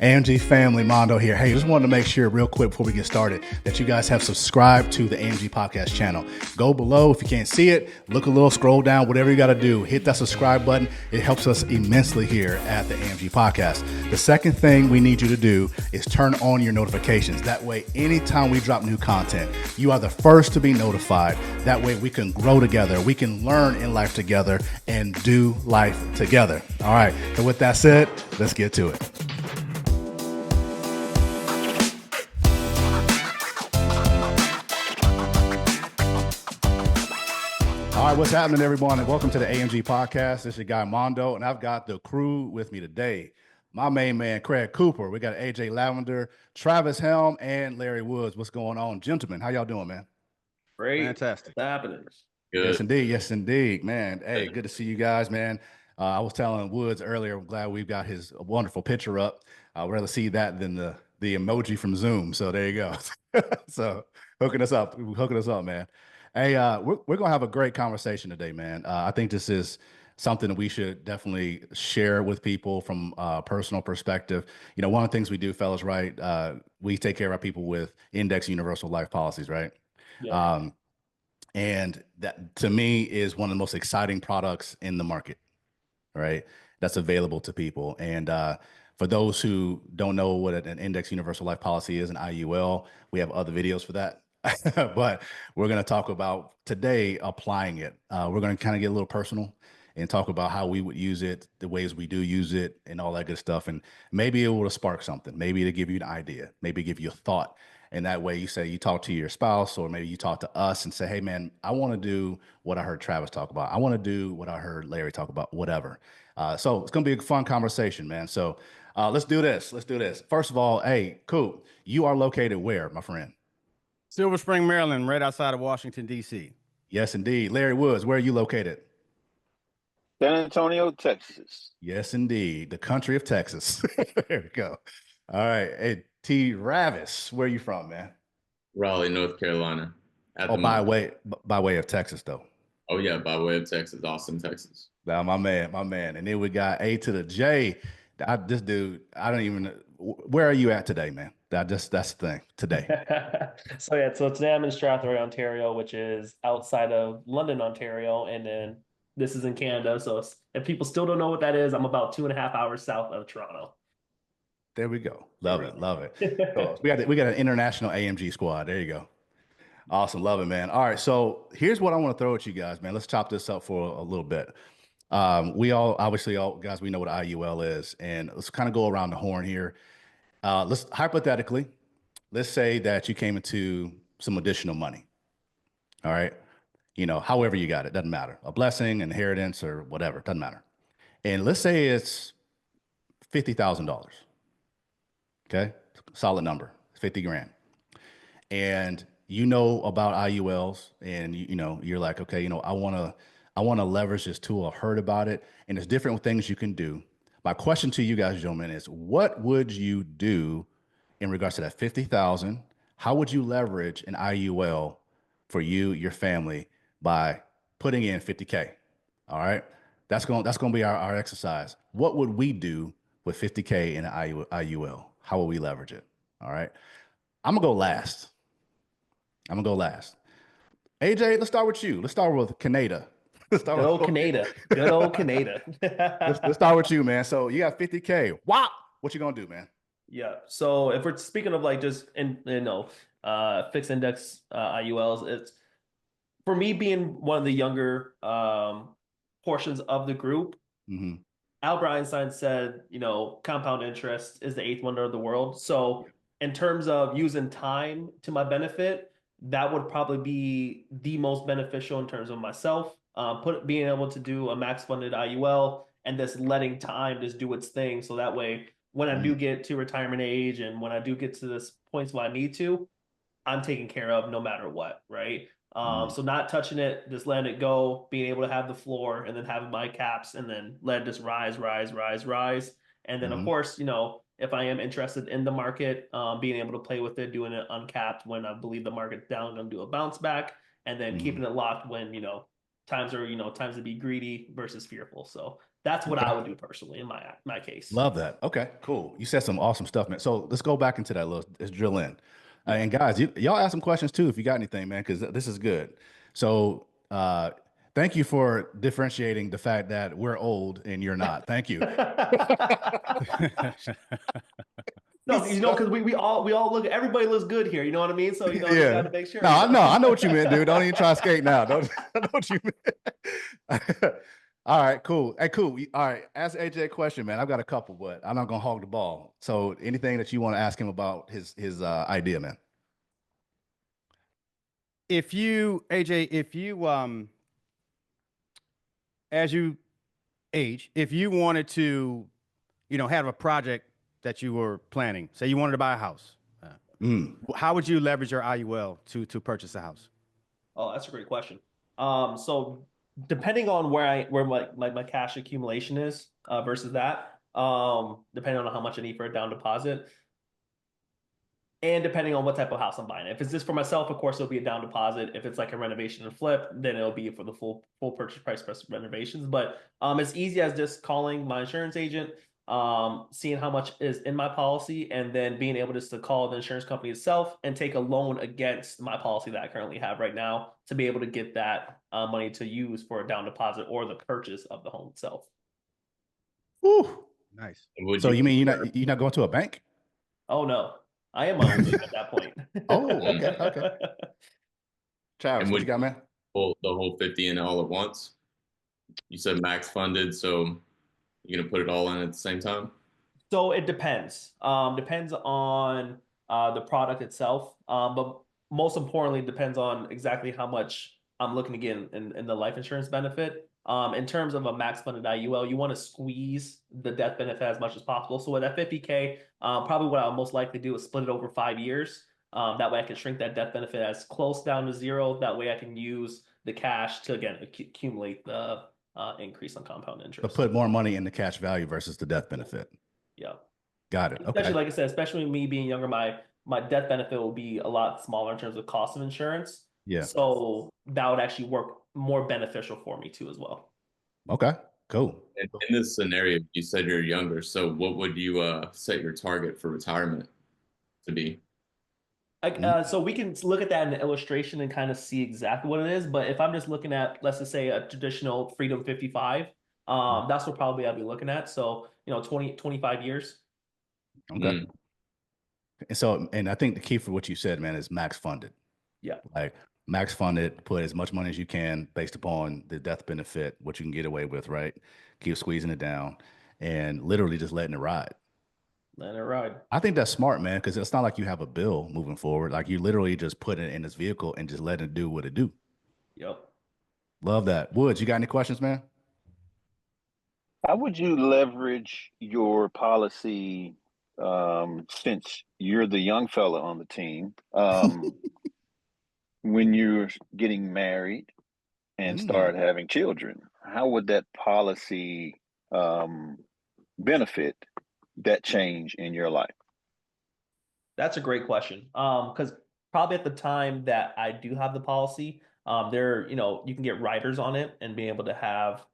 AMG family, Mondo here. Hey, just wanted to make sure real quick before we get started that you guys have subscribed to the AMG podcast channel. Go below if you can't see it, look a little, scroll down, whatever you got to do. Hit that subscribe button. It helps us immensely here at the AMG podcast. The second thing we need you to do is turn on your notifications. That way, anytime we drop new content, you are the first to be notified. That way we can grow together. We can learn in life together and do life together. All right. So with that said, let's get to it. All right, what's happening, everyone, and welcome to the AMG podcast. This is your guy Mondo, and I've got the crew with me today. My main man, Craig Cooper. We got AJ Lavender, Travis Helm, and Larry Woods. What's going on, gentlemen? How y'all doing, man? Great. Fantastic. What's happening? Good. Yes, indeed. Yes, indeed, man. Hey, good to see you guys, man. I was telling Woods earlier, I'm glad we've got his wonderful picture up. I'd rather see that than the emoji from Zoom. So there you go. So hooking us up, man. Hey, we're gonna have a great conversation today, man. I think this is something that we should definitely share with people from a personal perspective. You know, one of the things we do, fellas, right? We take care of our people with index universal life policies, right? Yeah. And that to me is one of the most exciting products in the market, right? That's available to people. And for those who don't know what an index universal life policy is, an IUL, we have other videos for that. But we're going to talk about today applying it. We're going to kind of get a little personal and talk about how we would use it, the ways we do use it, and all that good stuff. And maybe it will spark something. Maybe it'll give you an idea. Maybe give you a thought. And that way you talk to your spouse, or maybe you talk to us and say, hey, man, I want to do what I heard Travis talk about. I want to do what I heard Larry talk about, whatever. So it's going to be a fun conversation, man. So let's do this. First of all, hey, cool. You are located where, my friend? Silver Spring, Maryland, right outside of Washington, D.C. Yes, indeed. Larry Woods, where are you located? San Antonio, Texas. Yes, indeed. The country of Texas. There we go. All right. Hey, T. Ravis, where are you from, man? Raleigh, North Carolina. By way of Texas, though. Oh, yeah, by way of Texas, Austin, Texas. Now, my man. And then we got A to the J. This dude, I don't even know. Where are you at today, man? That's the thing today. So today I'm in Strathroy, Ontario, which is outside of London, Ontario, and then this is in Canada. So if people still don't know what that is, I'm about 2.5 hours south of Toronto. There we go. Love it. So we got an international AMG squad. There you go. Awesome. Love it, man. All right. So here's what I want to throw at you guys, man. Let's chop this up for a little bit. We all guys, we know what IUL is, and let's kind of go around the horn here. Let's say that you came into some additional money. All right. You know, however you got it, doesn't matter. A blessing, inheritance, or whatever, doesn't matter. And let's say it's $50,000. Okay. Solid number, 50 grand. And you know about IULs, and you're like, okay, I want to leverage this tool. I heard about it, and there's different things you can do. My question to you guys, gentlemen, is what would you do in regards to that 50,000? How would you leverage an IUL for you, your family, by putting in 50K? All right. That's going to be our exercise. What would we do with 50K in an IUL? How will we leverage it? All right. I'm going to go last. AJ, let's start with you. Let's start with Canada. Good old Canada. Let's start with you, man. So you got 50K. Wow. What you going to do, man? Yeah. So if we're speaking of like just, fixed index IULs, it's for me being one of the younger portions of the group. Mm-hmm. Albert Einstein said, compound interest is the eighth wonder of the world. So in terms of using time to my benefit, that would probably be the most beneficial in terms of myself. Being able to do a max funded IUL and just letting time just do its thing. So that way, when I do get to retirement age and when I do get to this points where I need to, I'm taken care of no matter what, right? So not touching it, just letting it go, being able to have the floor and then having my caps and then let it just rise. And then of course, if I am interested in the market, being able to play with it, doing it uncapped when I believe the market's down, I'm gonna do a bounce back, and then keeping it locked when times to be greedy versus fearful. So That's what Okay. I would do personally in my case. Love that. Okay, cool. You said some awesome stuff, man. So let's go back into that. Let's drill in. Yeah. And guys, y'all ask some questions too if you got anything, man, because this is good. So thank you for differentiating the fact that we're old and you're not. Thank you. No, because we all look. Everybody looks good here. You know what I mean? So you Yeah. got to make sure. No, I know what you meant, dude. Don't even try to skate now. Don't I know what you meant. All right, cool. Hey, cool. All right, ask AJ a question, man. I've got a couple, but I'm not gonna hog the ball. So anything that you want to ask him about his idea, man. If you, AJ, as you age, if you wanted to, have a project that you were planning, say you wanted to buy a house, how would you leverage your IUL to purchase a house? Oh, that's a great question. So depending on where my cash accumulation is versus that, depending on how much I need for a down deposit, and depending on what type of house I'm buying. If it's just for myself, of course, it'll be a down deposit. If it's like a renovation and flip, then it'll be for the full purchase price plus renovations. But as easy as just calling my insurance agent, seeing how much is in my policy, and then being able just to call the insurance company itself and take a loan against my policy that I currently have right now to be able to get that money to use for a down deposit or the purchase of the home itself. Woo. Nice. So you mean you're not going to a bank? Oh no, I am my own bank at that point. Oh, okay. Travis, And what you got, man? Pull the whole 50 in all at once? You said max funded, so you're gonna put it all in at the same time? So it depends. Depends on the product itself. But most importantly, it depends on exactly how much I'm looking to get in the life insurance benefit. In terms of a max funded IUL, you want to squeeze the death benefit as much as possible. So with that 50K, probably what I'll most likely do is split it over 5 years. That way I can shrink that death benefit as close down to zero. That way I can use the cash to, again, accumulate the increase on compound To interest. put more money in the cash value versus the death benefit. Yeah. Got it. Especially, Okay. like I said, especially me being younger, my death benefit will be a lot smaller in terms of cost of insurance. Yeah. So that would actually work more beneficial for me too as well. Okay. Cool. In this scenario, you said you're younger, so what would you set your target for retirement to be? So we can look at that in the illustration and kind of see exactly what it is. But if I'm just looking at, let's just say a traditional Freedom 55, that's what probably I'll be looking at. So, 25 years. Okay. And so, and I think the key for what you said, man, is max funded. Yeah. Like max funded, put as much money as you can based upon the death benefit, what you can get away with, right? Keep squeezing it down and literally just letting it ride. Let it ride. I think that's smart, man, because it's not like you have a bill moving forward. Like you literally just put it in this vehicle and just let it do what it do. Yep. Love that. Woods, you got any questions, man? How would you leverage your policy since you're the young fella on the team when you're getting married and start having children? How would that policy benefit that change in your life? That's a great question. Because probably at the time that I do have the policy, you can get riders on it and be able to have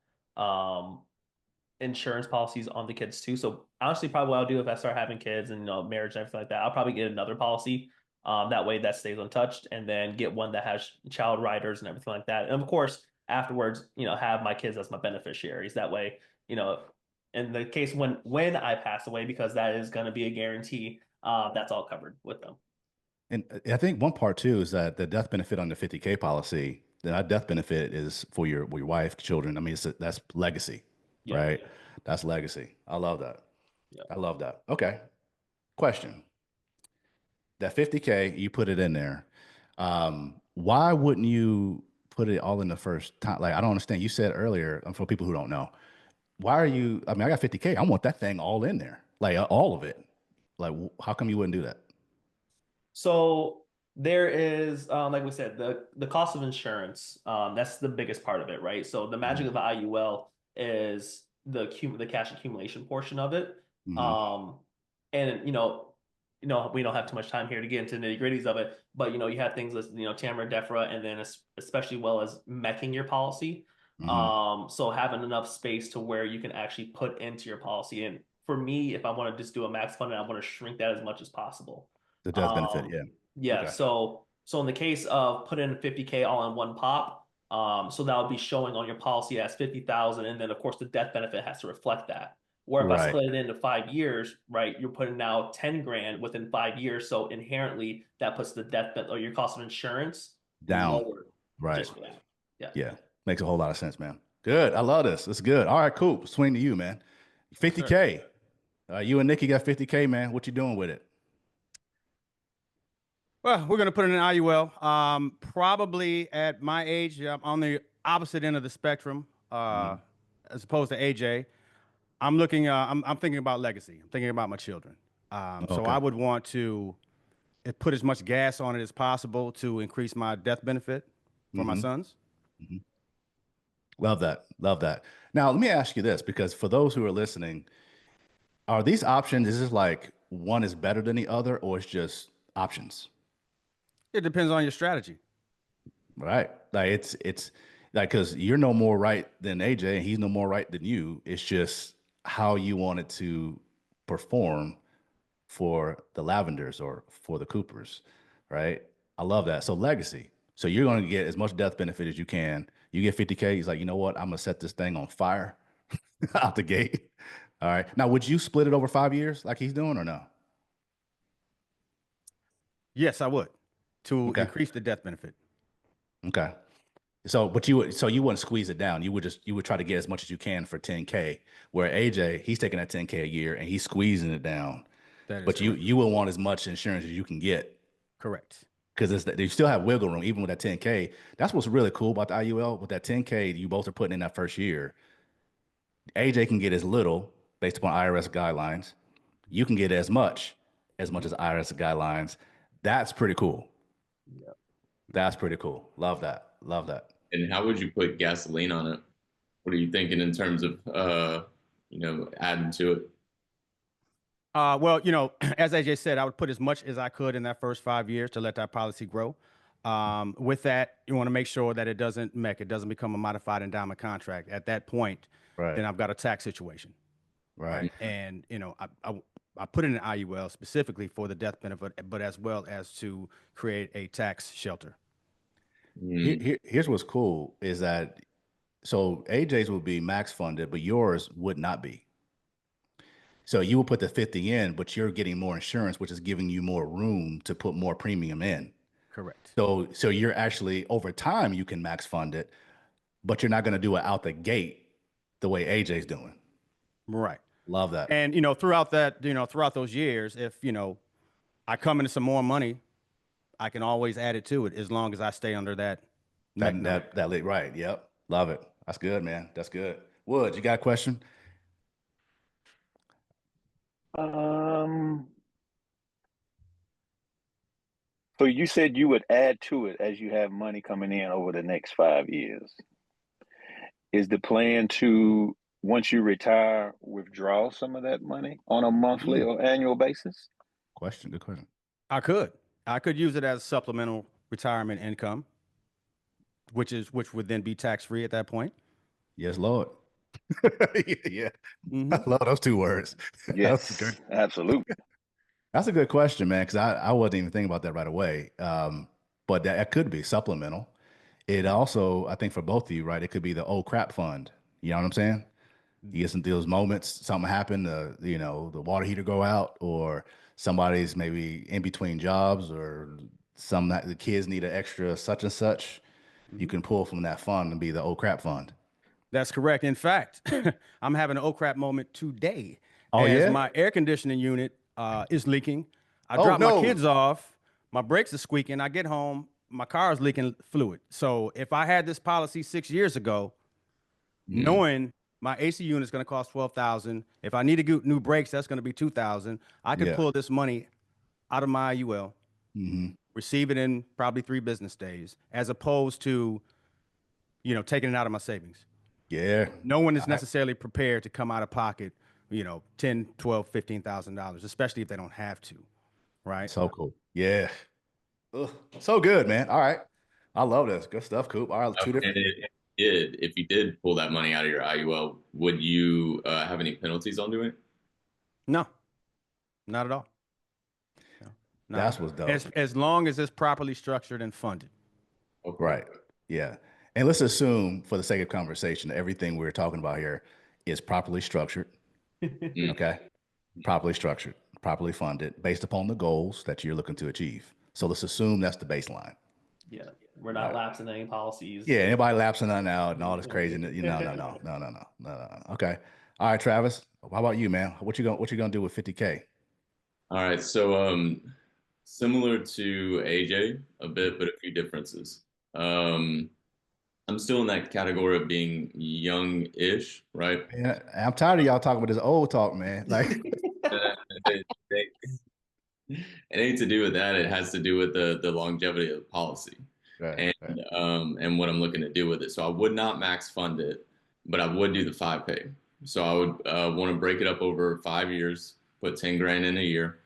insurance policies on the kids too. So honestly, probably what I'll do if I start having kids and marriage and everything like that, I'll probably get another policy. That way that stays untouched, and then get one that has child riders and everything like that. And of course, afterwards, have my kids as my beneficiaries. That way, in the case when I pass away, because that is going to be a guarantee, that's all covered with them. And I think one part too is that the death benefit on the 50K policy, that death benefit is for your wife, children. I mean, that's legacy, right? That's legacy. I love that. Yeah. I love that. Okay. Question. That 50K, you put it in there. Why wouldn't you put it all in the first time? Like, I don't understand. You said earlier, for people who don't know, why are you, I mean, I got 50K. I want that thing all in there, like all of it. Like, how come you wouldn't do that? So there is, like we said, the cost of insurance. That's the biggest part of it, right? So the magic of the IUL is the cash accumulation portion of it. And we don't have too much time here to get into the nitty gritties of it, but you have things like Tamara Defra, and then especially well as meching your policy. So having enough space to where you can actually put into your policy. And for me, if I want to just do a max fund, I want to shrink that as much as possible. The death benefit, yeah. Yeah. Okay. So in the case of put in 50K all in one pop, so that would be showing on your policy as 50,000, and then of course the death benefit has to reflect that. Where if I Right. split it into 5 years, right, you're putting now 10 grand within 5 years, so inherently that puts the death benefit or your cost of insurance Down. lower, Right. just for that. Yeah. Yeah. Makes a whole lot of sense, man. Good. I love this. It's good. All right, cool. Swing to you, man. 50K. You and Nikki got 50K, man. What you doing with it? Well, we're going to put in an IUL. Probably at my age, I'm on the opposite end of the spectrum, as opposed to AJ. I'm looking. I'm thinking about legacy. I'm thinking about my children. So I would want to put as much gas on it as possible to increase my death benefit for my sons. Love that. Love that. Now, let me ask you this, because for those who are listening, are these options, is this like one is better than the other, or it's just options? It depends on your strategy. Right. Like it's like, because you're no more right than AJ and he's no more right than you. It's just how you want it to perform for the Lavenders or for the Coopers, right? I love that. So legacy. So you're going to get as much death benefit as you can. You get 50K. He's like, you know what? I'm going to set this thing on fire out the gate. All right. Now, would you split it over 5 years like he's doing or no? Yes, I would, to Okay. increase the death benefit. Okay. So you wouldn't squeeze it down. You would try to get as much as you can for 10K. Where AJ, he's taking that 10K a year and he's squeezing it down. That is But correct. you will want as much insurance as you can get. Correct. Because you still have wiggle room even with that 10K. That's what's really cool about the IUL. With that 10K you both are putting in that first year, AJ can get as little based upon IRS guidelines. You can get as much as IRS guidelines. That's pretty cool. Yeah. That's pretty cool. Love that. Love that. And how would you put gasoline on it? What are you thinking in terms of adding to it? Well, as AJ said, I would put as much as I could in that first 5 years to let that policy grow. With that, you want to make sure that it doesn't become a modified endowment contract. At that point, Right. then I've got a tax situation. Right. And I put in an IUL specifically for the death benefit, but as well as to create a tax shelter. Here's what's cool is that so AJ's would be max funded, but yours would not be. So you will put the 50 in, but you're getting more insurance, which is giving you more room to put more premium in. Correct. So you're actually over time you can max fund it, but you're not going to do it out the gate the way AJ's doing. Right. Love that. And throughout those years, if I come into some more money, I can always add it to it as long as I stay under that. Right. Yep. Love it. That's good, man. That's good. Wood, you got a question? So you said you would add to it as you have money coming in over the next 5 years. Is the plan to, once you retire, withdraw some of that money on a monthly or annual basis? Good question. I could use it as supplemental retirement income, which would then be tax free at that point. Yes, Lord. Yeah. I love those two words. Yes, absolutely. That's a good question, man, because I wasn't even thinking about that right away. But that could be supplemental. It also, I think for both of you, right, it could be the old crap fund. You know what I'm saying? You get some those moments, something happened, the water heater go out, or somebody's maybe in between jobs, or the kids need an extra such and such. You can pull from that fund and be the old crap fund. That's correct. In fact, I'm having an oh crap moment today. Oh, as yeah? my air conditioning unit is leaking. I Oh, drop no. my kids off. My brakes are squeaking. I get home. My car is leaking fluid. So if I had this policy 6 years ago, knowing my AC unit is going to cost $12,000, if I need to get new brakes, that's going to be $2,000. I could pull this money out of my IUL, receive it in probably 3 business days, as opposed to, taking it out of my savings. Yeah. No one is necessarily prepared to come out of pocket, $10, $12, $15,000, especially if they don't have to, right? So cool. Yeah. Ugh. So good, man. All right. I love this. Good stuff, Coop. All right, two different. And if you did pull that money out of your IUL, would you have any penalties on doing it? No, not at all. No, That's what's dope. As long as it's properly structured and funded. Okay. Right. Yeah. And let's assume, for the sake of conversation, everything we're talking about here is properly structured. Okay. Properly structured, properly funded, based upon the goals that you're looking to achieve. So let's assume that's the baseline. Yeah, we're not lapsing any policies. Yeah. Anybody lapsing on out and all this craziness? No. Okay. All right, Travis. How about you, man? What you gonna do with 50K? All right. So similar to AJ a bit, but a few differences. I'm still in that category of being young-ish, right? Man, I'm tired of y'all talking about this old talk, man. Like, it ain't to do with that. It has to do with the longevity of the policy, right. and what I'm looking to do with it. So I would not max fund it, but I would do the 5K. So I would want to break it up over 5 years, put 10 grand in a year,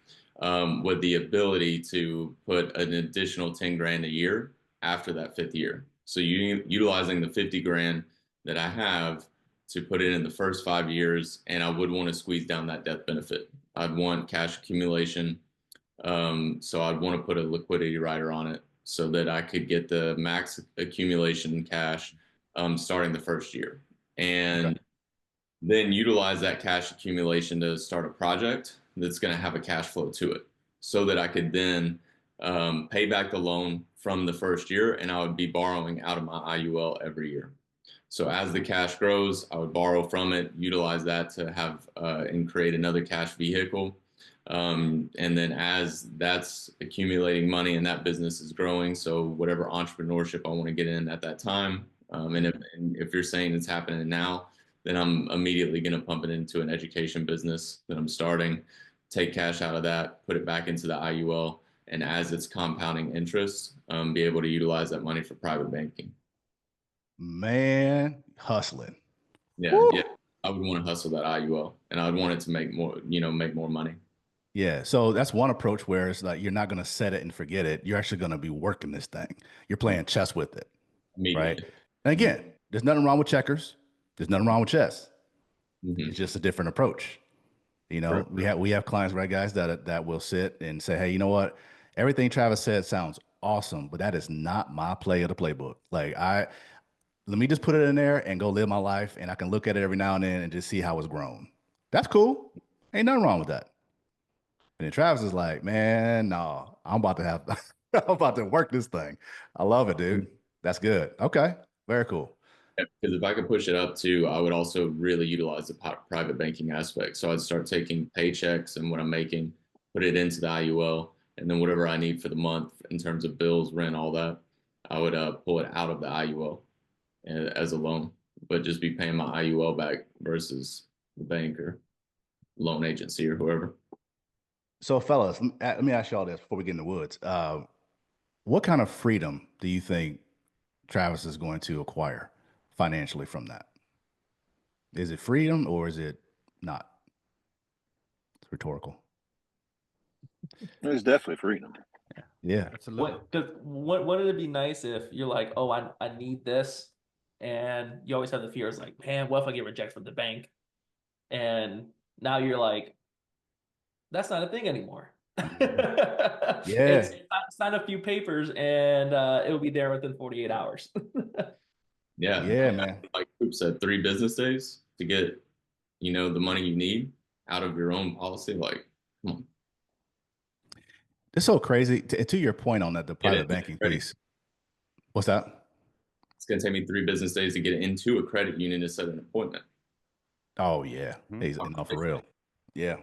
with the ability to put an additional 10 grand a year after that 5th year. So utilizing the 50 grand that I have to put it in the first 5 years, and I would want to squeeze down that death benefit. I'd want cash accumulation. So I'd want to put a liquidity rider on it so that I could get the max accumulation cash starting the first year. And then utilize that cash accumulation to start a project that's going to have a cash flow to it so that I could then pay back the loan from the first year, and I would be borrowing out of my IUL every year. So as the cash grows, I would borrow from it, utilize that to have and create another cash vehicle. And then as that's accumulating money and that business is growing, so whatever entrepreneurship I want to get in at that time, and if you're saying it's happening now, then I'm immediately going to pump it into an education business that I'm starting, take cash out of that, put it back into the IUL, and as it's compounding interest, be able to utilize that money for private banking. Man, hustling. Yeah, yeah. I would want to hustle that IUL, and I would want it to make more, make more money. Yeah. So that's one approach where it's like you're not going to set it and forget it. You're actually going to be working this thing. You're playing chess with it. Right. And again, there's nothing wrong with checkers. There's nothing wrong with chess. It's just a different approach. We have clients, right, guys, that will sit and say, hey, you know what? Everything Travis said sounds awesome, but that is not my play of the playbook. Like let me just put it in there and go live my life, and I can look at it every now and then and just see how it's grown. That's cool. Ain't nothing wrong with that. And then Travis is like, man, no, I'm about to work this thing. I love it, dude. That's good. Okay. Very cool. Because if I could push it up too, I would also really utilize the private banking aspect. So I'd start taking paychecks and what I'm making, put it into the IUL, and then whatever I need for the month in terms of bills, rent, all that, I would pull it out of the IUL as a loan, but just be paying my IUL back versus the bank or loan agency or whoever. So, fellas, let me ask y'all this before we get in the woods. What kind of freedom do you think Travis is going to acquire financially from that? Is it freedom or is it not? It's rhetorical. It's definitely freedom. Yeah, absolutely. Wouldn't it be nice if you're like, oh, I need this, and you always have the fears like, man, what if I get rejected from the bank? And now you're like, that's not a thing anymore. Yeah. Sign a few papers and it'll be there within 48 hours. Yeah, man. Like Coop said, 3 business days to get, the money you need out of your own policy. Like, come on. It's so crazy. To your point on that, the private banking piece. What's that? It's going to take me 3 business days to get into a credit union to set an appointment. Oh yeah, for real. Yeah.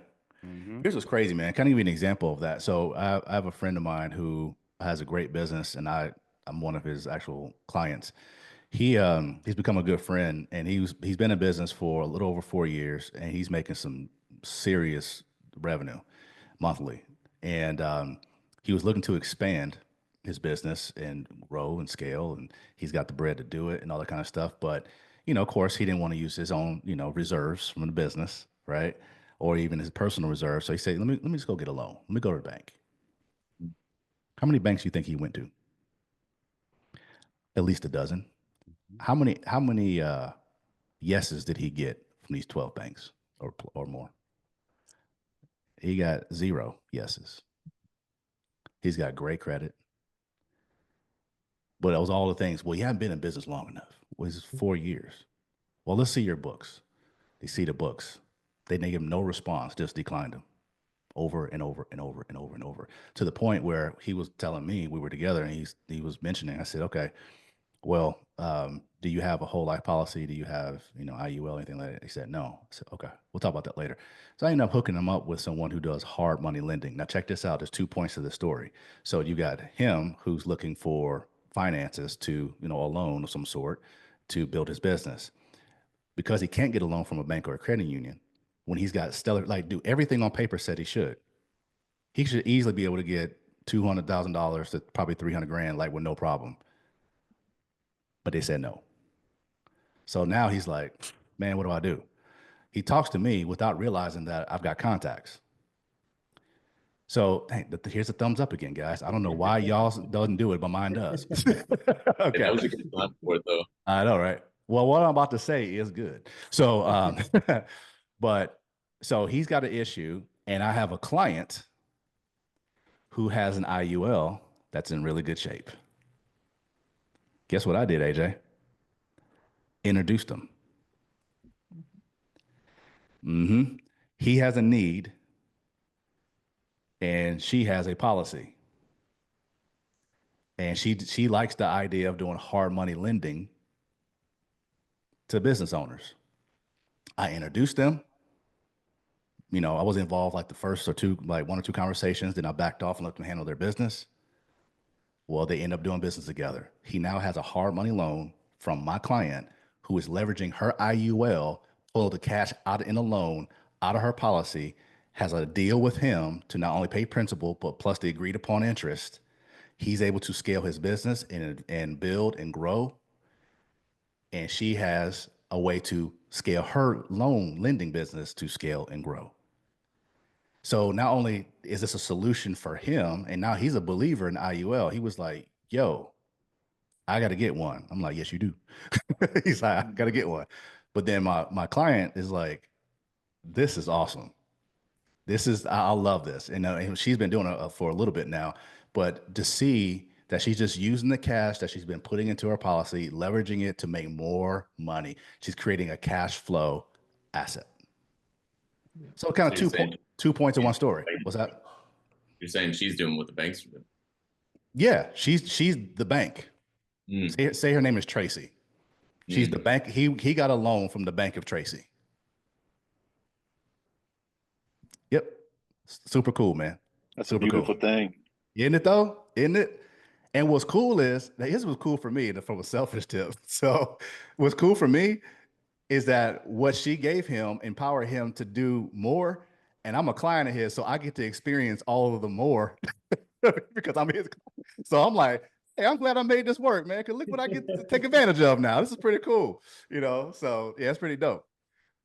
Here's what's crazy, man. Can I give you an example of that? So I have a friend of mine who has a great business, and I'm one of his actual clients. He's become a good friend, and he's been in business for a little over 4 years, and he's making some serious revenue monthly. And he was looking to expand his business and grow and scale, and he's got the bread to do it and all that kind of stuff. But of course, he didn't want to use his own reserves from the business, right? Or even his personal reserves. So he said, let me just go get a loan. Let me go to the bank. How many banks do you think he went to? At least a dozen. How many yeses did he get from these 12 banks or more? He got 0 yeses. He's got great credit. But it was all the things. Well, you haven't been in business long enough. Well, it's 4 years. Well, let's see your books. They see the books. They give him no response, just declined them over and over and over and over and over, to the point where he was telling me, we were together, and he was mentioning, I said, okay, well, do you have a whole life policy? Do you have, IUL, anything like that? He said, no. I said, okay, we'll talk about that later. So I ended up hooking him up with someone who does hard money lending. Now check this out. There's 2 points to the story. So you got him who's looking for finances to, a loan of some sort to build his business, because he can't get a loan from a bank or a credit union when he's got stellar, like, do everything on paper said he should. He should easily be able to get $200,000 to probably 300 grand, like, with no problem. But they said no. So now he's like, man, what do I do? He talks to me without realizing that I've got contacts. So here's a thumbs up again, guys. I don't know why y'all doesn't do it, but mine does. Okay. That was a good time for it, though. I know, right? Well, what I'm about to say is good. So, so he's got an issue, and I have a client who has an IUL that's in really good shape. Guess what I did, AJ? Introduced him. He has a need, and she has a policy. And she likes the idea of doing hard money lending to business owners. I introduced them. I was involved like the first or two, like 1 or 2 conversations. Then I backed off and let them handle their business. Well, they end up doing business together. He now has a hard money loan from my client, who is leveraging her IUL, pull the cash out in a loan out of her policy, has a deal with him to not only pay principal, but plus the agreed upon interest. He's able to scale his business and build and grow. And she has a way to scale her loan lending business to scale and grow. So not only is this a solution for him, and now he's a believer in IUL. He was like, yo, I got to get one. I'm like, yes, you do. He's like, I got to get one. But then my client is like, this is awesome. I love this. And she's been doing it for a little bit now, but to see that she's just using the cash that she's been putting into her policy, leveraging it to make more money. She's creating a cash flow asset. So kind of 2 points in one story. What's that? You're saying she's doing what the banks are doing. Yeah, she's the bank. Say her name is Tracy. She's the bank. He got a loan from the Bank of Tracy. Yep. Super cool, man. That's super a beautiful thing. Isn't it though? Isn't it? And what's cool is, here's what's cool for me from a selfish tip. So what's cool for me is that what she gave him empowered him to do more. And I'm a client of his, so I get to experience all of the more because I'm his. So I'm like, hey, I'm glad I made this work, man. Because look what I get to take advantage of now. This is pretty cool, So yeah, it's pretty dope.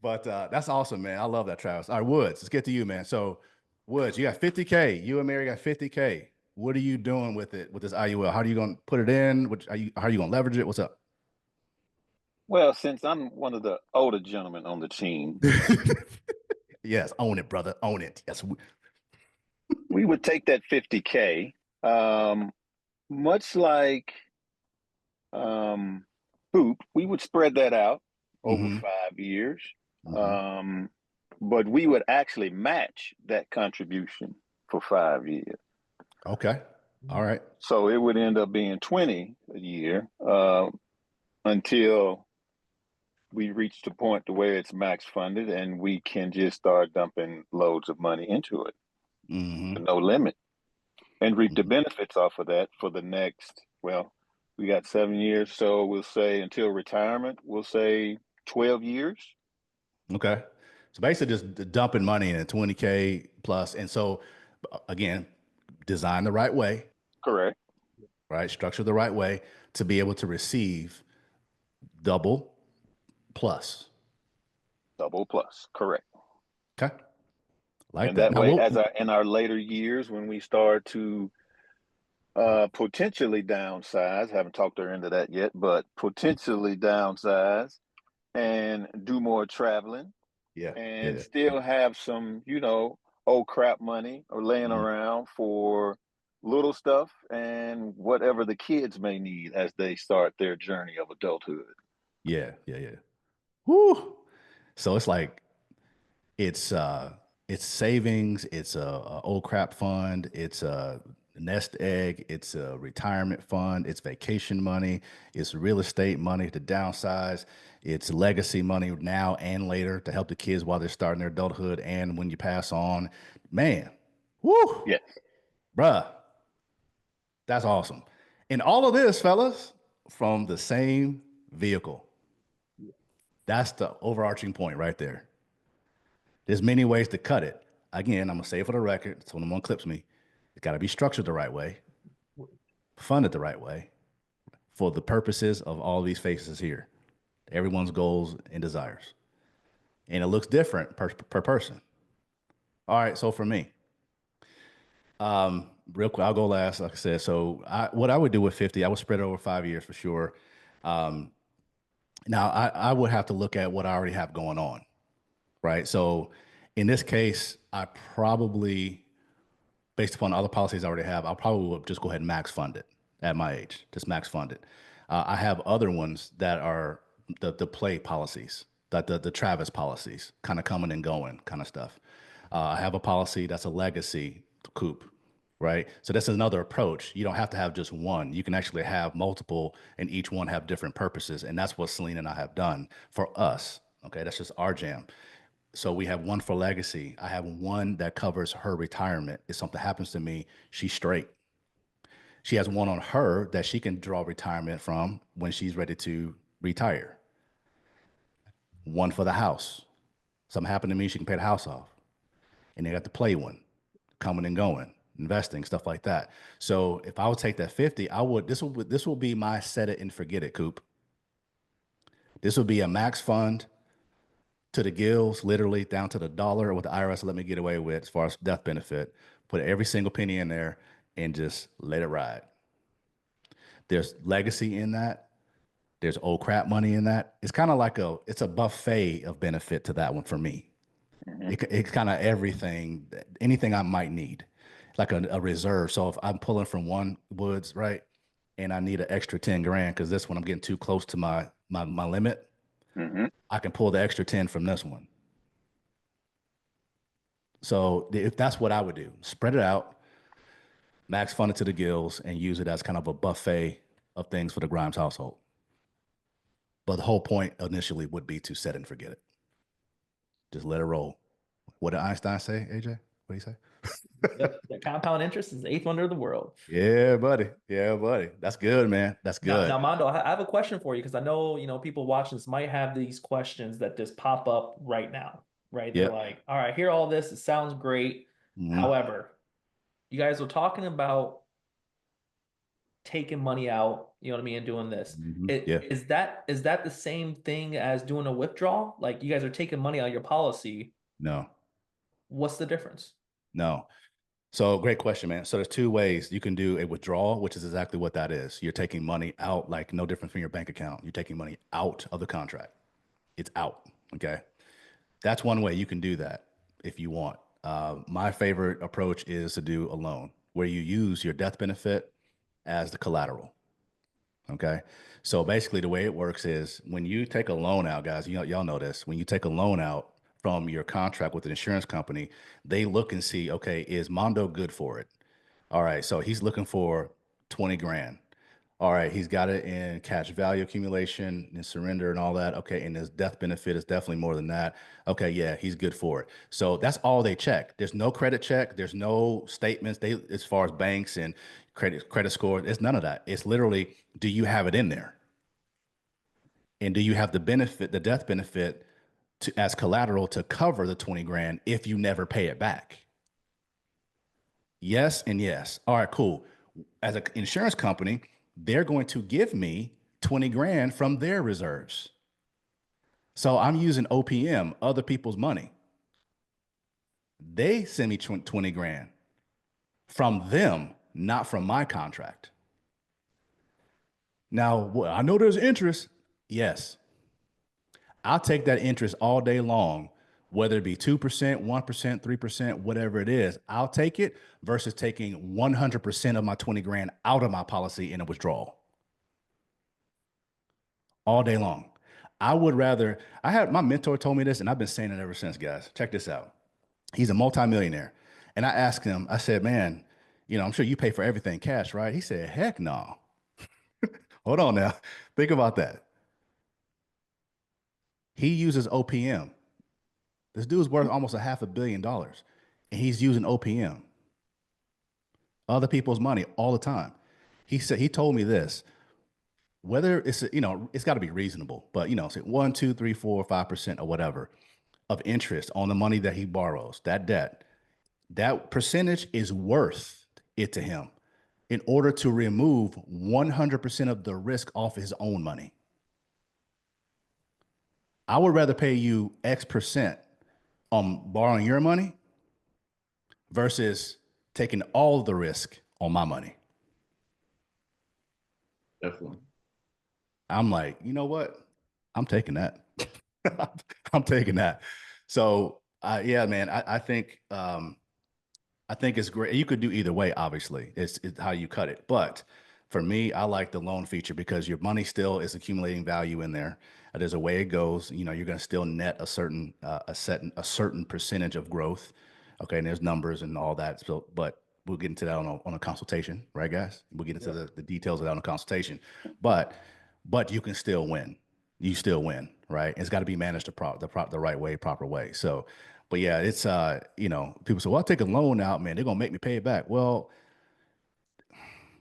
But that's awesome, man. I love that, Travis. All right, Woods, let's get to you, man. So Woods, you got 50K. You and Mary got 50K. What are you doing with it, with this IUL? How are you going to put it in? How are you going to leverage it? What's up? Well, since I'm one of the older gentlemen on the team. Yes, own it, brother. Own it. Yes. We would take that 50K, much like Boop, we would spread that out over 5 years. But we would actually match that contribution for 5 years. Okay. All right. So it would end up being 20 a year until we reach the point to where it's max funded and we can just start dumping loads of money into it. No limit, and reap the benefits off of that for the next, well, we got 7 years. So we'll say until retirement, we'll say 12 years. Okay. So basically just dumping money in 20K plus. And so again, design the right way. Correct. Right. Structure the right way to be able to receive double plus. Double plus. Correct. Okay. Like and that. That way, in our later years, when we start to Potentially downsize. Haven't talked her into that yet, but potentially downsize and do more traveling Yeah. and Yeah. still have some, old crap money or laying Mhm. around for little stuff and whatever the kids may need as they start their journey of adulthood. Yeah. Yeah. Yeah. Whoo. So it's like it's it's savings, it's a old crap fund, it's a nest egg, it's a retirement fund, it's vacation money, it's real estate money to downsize, it's legacy money now and later to help the kids while they're starting their adulthood and when you pass on. Man, whoo, Yes. bruh, that's awesome. And all of this, fellas, from the same vehicle. That's the overarching point right there. There's many ways to cut it. Again, I'm gonna say it for the record, so no one clips me. It's got to be structured the right way, funded the right way, for the purposes of all these faces here, everyone's goals and desires, and it looks different per person. All right, so for me, real quick, I'll go last. Like I said, so what I would do with 50, I would spread it over 5 years for sure. Um, Now, I would have to look at what I already have going on, right? So in this case, I probably based upon other policies I already have, I'll probably just go ahead and max fund it at my age, just max fund it. I have other ones that are the play policies, that the Travis policies, kind of coming and going kind of stuff. I have a policy that's a legacy coupe, right? So that's another approach. You don't have to have just one. You can actually have multiple, and each one have different purposes. And that's what Celine and I have done for us. Okay, that's just our jam. So we have one for legacy. I have one that covers her retirement. If something happens to me, she's straight. She has one on her that she can draw retirement from when she's ready to retire. One for the house. Something happened to me, she can pay the house off. And they got the play one, coming and going, investing, stuff like that. So if I would take that 50, I would this will be my set it and forget it, Coop. This would be a max fund to the gills, literally down to the dollar, what the IRS let me get away with as far as death benefit. Put every single penny in there and just let it ride. There's legacy in that. There's old crap money in that. It's kind of like it's a buffet of benefit to that one for me. Mm-hmm. It's kind of everything, anything I might need, like a reserve. So if I'm pulling from one woods, right, and I need an extra 10 grand because this one I'm getting too close to my limit, Mm-hmm. I can pull the extra 10 from this one. So if that's what I would do, spread it out, max fund it to the gills, and use it as kind of a buffet of things for the Grimes household. But the whole point initially would be to set and forget it. Just let it roll. What did Einstein say, AJ? What did he say? Yep. The compound interest is the eighth wonder of the world. Yeah, buddy. Yeah, buddy. That's good, man. That's good. Now, Mondo, I have a question for you because I know, people watching this might have these questions that just pop up right now, right? They're Yep. like, all right, hear all this. It sounds great. Mhm. However, you guys were talking about taking money out, you know what I mean, and doing this. Yeah. Is that the same thing as doing a withdrawal? Like you guys are taking money out of your policy. No. What's the difference? No. So great question, man. So there's two ways you can do a withdrawal, which is exactly what that is. You're taking money out, like no different from your bank account. You're taking money out of the contract. It's out. Okay. That's one way you can do that if you want. My favorite approach is to do a loan where you use your death benefit as the collateral. Okay. So basically, the way it works is when you take a loan out, guys, y'all know this. When you take a loan out from your contract with an insurance company, they look and see, okay, is Mondo good for it? All right. So he's looking for 20 grand. All right, he's got it in cash value accumulation and surrender and all that. Okay, and his death benefit is definitely more than that. Okay, yeah, he's good for it. So that's all they check. There's no credit check. There's no statements. They, as far as banks and credit score, it's none of that. It's literally, do you have it in there? And do you have the benefit, the death benefit, as collateral to cover the 20 grand if you never pay it back? Yes and yes. All right, cool. As an insurance company, they're going to give me 20 grand from their reserves. So I'm using OPM, other people's money. They send me 20 grand from them, not from my contract. Now, I know there's interest. Yes. I'll take that interest all day long, whether it be 2%, 1%, 3%, whatever it is. I'll take it versus taking 100% of my 20 grand out of my policy in a withdrawal all day long. I would rather, my mentor told me this, and I've been saying it ever since, guys. Check this out. He's a multimillionaire. And I asked him, I said, man, I'm sure you pay for everything cash, right? He said, heck no. Hold on now. Think about that. He uses OPM. This dude's worth almost $500 million, and he's using OPM. Other people's money all the time. He told me this, whether it's, it's got to be reasonable, but, say 1, 2, 3, 4, 5% or whatever of interest on the money that he borrows, that debt, that percentage is worth it to him in order to remove 100% of the risk off his own money. I would rather pay you X% on borrowing your money versus taking all the risk on my money. Definitely. I'm like, you know what? I'm taking that. I'm taking that. So yeah, man, I think it's great. You could do either way, obviously. It's how you cut it. But for me, I like the loan feature because your money still is accumulating value in there. There's a way it goes. You're going to still net a certain percentage of growth. Okay, and there's numbers and all that. So, but we'll get into that on a consultation, right, guys? We'll get into the details of that on a consultation. But you can still win. You still win, right? It's got to be managed the right way, proper way. So, but yeah, it's people say, well, I'll take a loan out, man. They're gonna make me pay it back. Well,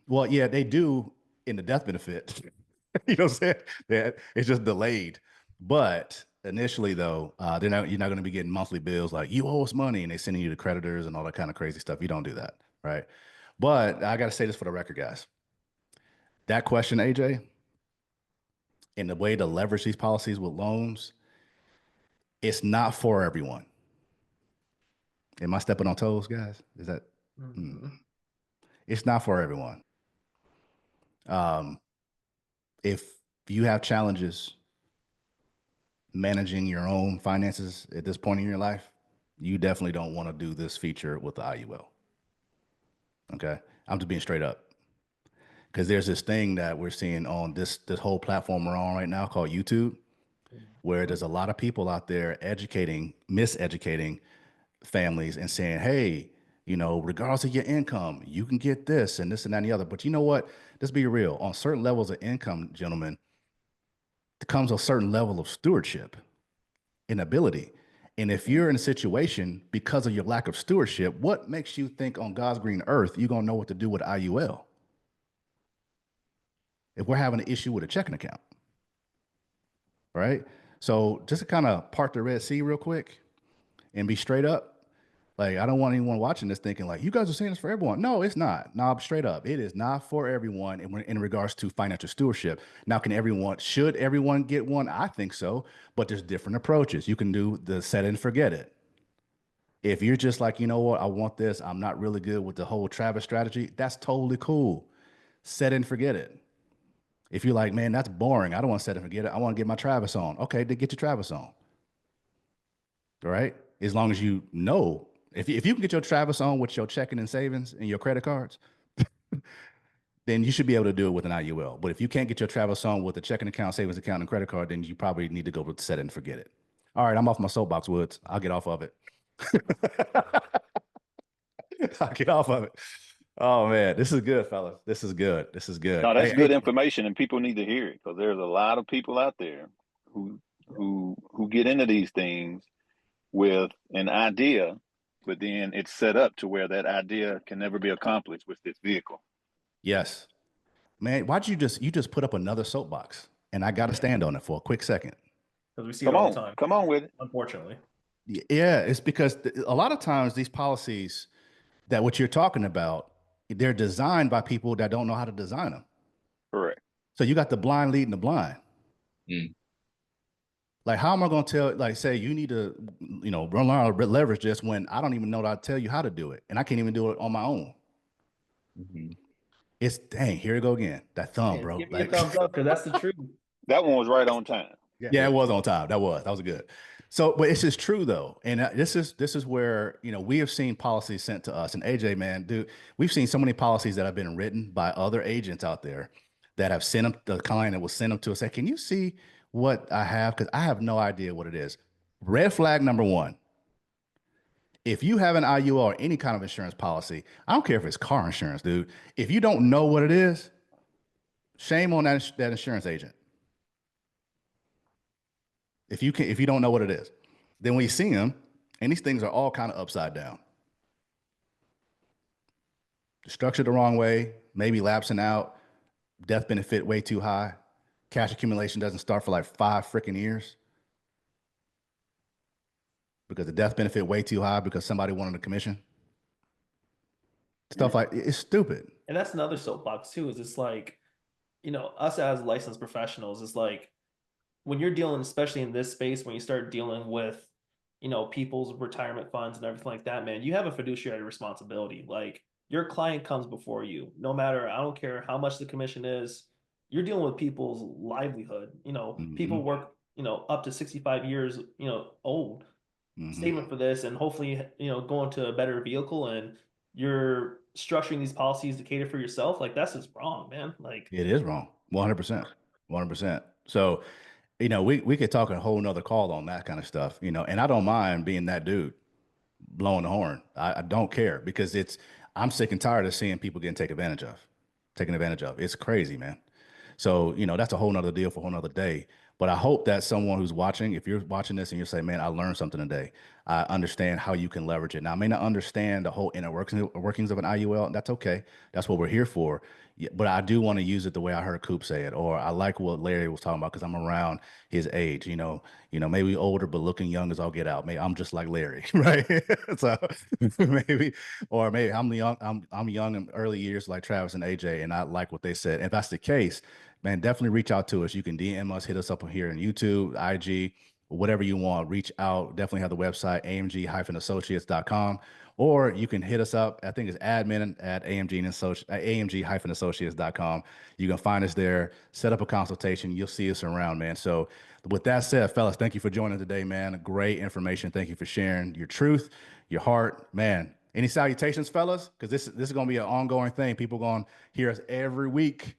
yeah, they do in the death benefit. You know what I'm saying? That it's just delayed. But initially, though, you're not going to be getting monthly bills like you owe us money, and they sending you to creditors and all that kind of crazy stuff. You don't do that, right? But I got to say this for the record, guys. That question, AJ, and the way to leverage these policies with loans, it's not for everyone. Am I stepping on toes, guys? Is that? It's not for everyone. If you have challenges managing your own finances at this point in your life, you definitely don't want to do this feature with the IUL. Okay, I'm just being straight up, because there's this thing that we're seeing on this whole platform we're on right now called YouTube, where there's a lot of people out there miseducating families and saying, hey, regardless of your income, you can get this and this and that and the other. But you know what? Let's be real. On certain levels of income, gentlemen, there comes a certain level of stewardship and ability. And if you're in a situation because of your lack of stewardship, what makes you think on God's green earth you're going to know what to do with IUL? If we're having an issue with a checking account, right? So just to kind of part the Red Sea real quick and be straight up, like, I don't want anyone watching this thinking like, you guys are saying this for everyone. No, it's not. No, straight up. It is not for everyone in regards to financial stewardship. Now, should everyone get one? I think so, but there's different approaches. You can do the set and forget it. If you're just like, you know what, I want this, I'm not really good with the whole Travis strategy, that's totally cool. Set and forget it. If you're like, man, that's boring, I don't want to set and forget it, I want to get my Travis on. Okay, then get your Travis on. All right? As long as you know. If you can get your Travis on with your checking and savings and your credit cards, then you should be able to do it with an IUL. But if you can't get your Travis on with a checking account, savings account, and credit card, then you probably need to go with set it and forget it. All right, I'm off my soapbox, Woods. I'll get off of it. I'll get off of it. Oh, man, this is good, fellas. This is good. This is good. No, that's good information, and people need to hear it, because there's a lot of people out there who get into these things with an idea, but then it's set up to where that idea can never be accomplished with this vehicle. Yes. Man, why'd you just put up another soapbox? And I got to stand on it for a quick second. Because we see it all the time. Come on with it. Unfortunately. Yeah, it's because a lot of times these policies that what you're talking about, they're designed by people that don't know how to design them. Correct. So you got the blind leading the blind. Like, how am I going to tell, like, say you need to, learn how to leverage this when I don't even know how to tell you how to do it. And I can't even do it on my own. Mhm. It's dang, here we go again. That thumb, bro. Give me a thumbs up because that's the truth. That one was right on time. Yeah, it was on time. That was good. So, but it's just true though, and this is where we have seen policies sent to us. And AJ, man, dude, we've seen so many policies that have been written by other agents out there that have sent them. The client that will send them to us. Say, can you see what I have? Because I have no idea what it is. Red flag number one. If you have an IUL or any kind of insurance policy, I don't care if it's car insurance, dude. If you don't know what it is, shame on that insurance agent. If you don't know what it is, then when you see them, and these things are all kind of upside down, structured the wrong way, maybe lapsing out, death benefit way too high, cash accumulation doesn't start for like 5 freaking years because the death benefit way too high because somebody wanted a commission. Stuff like it's stupid. And that's another soapbox too. Is it's like, us as licensed professionals, it's like when you're dealing, especially in this space, when you start dealing with, people's retirement funds and everything like that, man, you have a fiduciary responsibility. Like your client comes before you, no matter, I don't care how much the commission is, you're dealing with people's livelihood. People work, up to 65 years, old, saving for this and hopefully, go into a better vehicle, and you're structuring these policies to cater for yourself. Like that's just wrong, man. Like it is wrong. 100%. 100%. So, we could talk a whole nother call on that kind of stuff, and I don't mind being that dude blowing the horn. I don't care because I'm sick and tired of seeing people getting taken advantage of. It's crazy, man. So, that's a whole nother deal for a whole nother day. But I hope that someone who's watching, if you're watching this and you're saying, man, I learned something today, I understand how you can leverage it. Now, I may not understand the whole inner workings of an IUL. That's okay. That's what we're here for. Yeah, but I do want to use it the way I heard Coop say it, or I like what Larry was talking about because I'm around his age. Maybe older but looking young as all get out. Maybe I'm just like Larry, right? So maybe I'm young in early years like Travis and AJ, and I like what they said. If that's the case, man, definitely reach out to us. You can DM us, hit us up here on YouTube, IG, whatever you want. Reach out. Definitely have the website, amg-associates.com. Or you can hit us up. I think it's admin at amg-associates.com. You can find us there, set up a consultation. You'll see us around, man. So with that said, fellas, thank you for joining today, man. Great information. Thank you for sharing your truth, your heart, man. Any salutations, fellas? Because this is going to be an ongoing thing. People going to hear us every week.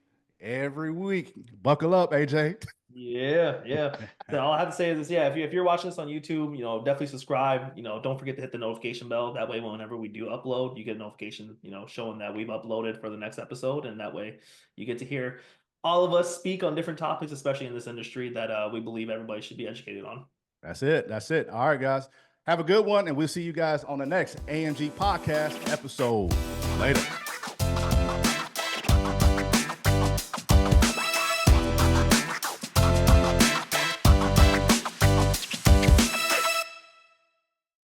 Buckle up, AJ. Yeah. So all I have to say is this, if you're watching this on YouTube, definitely subscribe. Don't forget to hit the notification bell. That way, whenever we do upload, you get a notification, showing that we've uploaded for the next episode. And that way you get to hear all of us speak on different topics, especially in this industry that we believe everybody should be educated on. That's it. All right, guys. Have a good one. And we'll see you guys on the next AMG podcast episode. Later.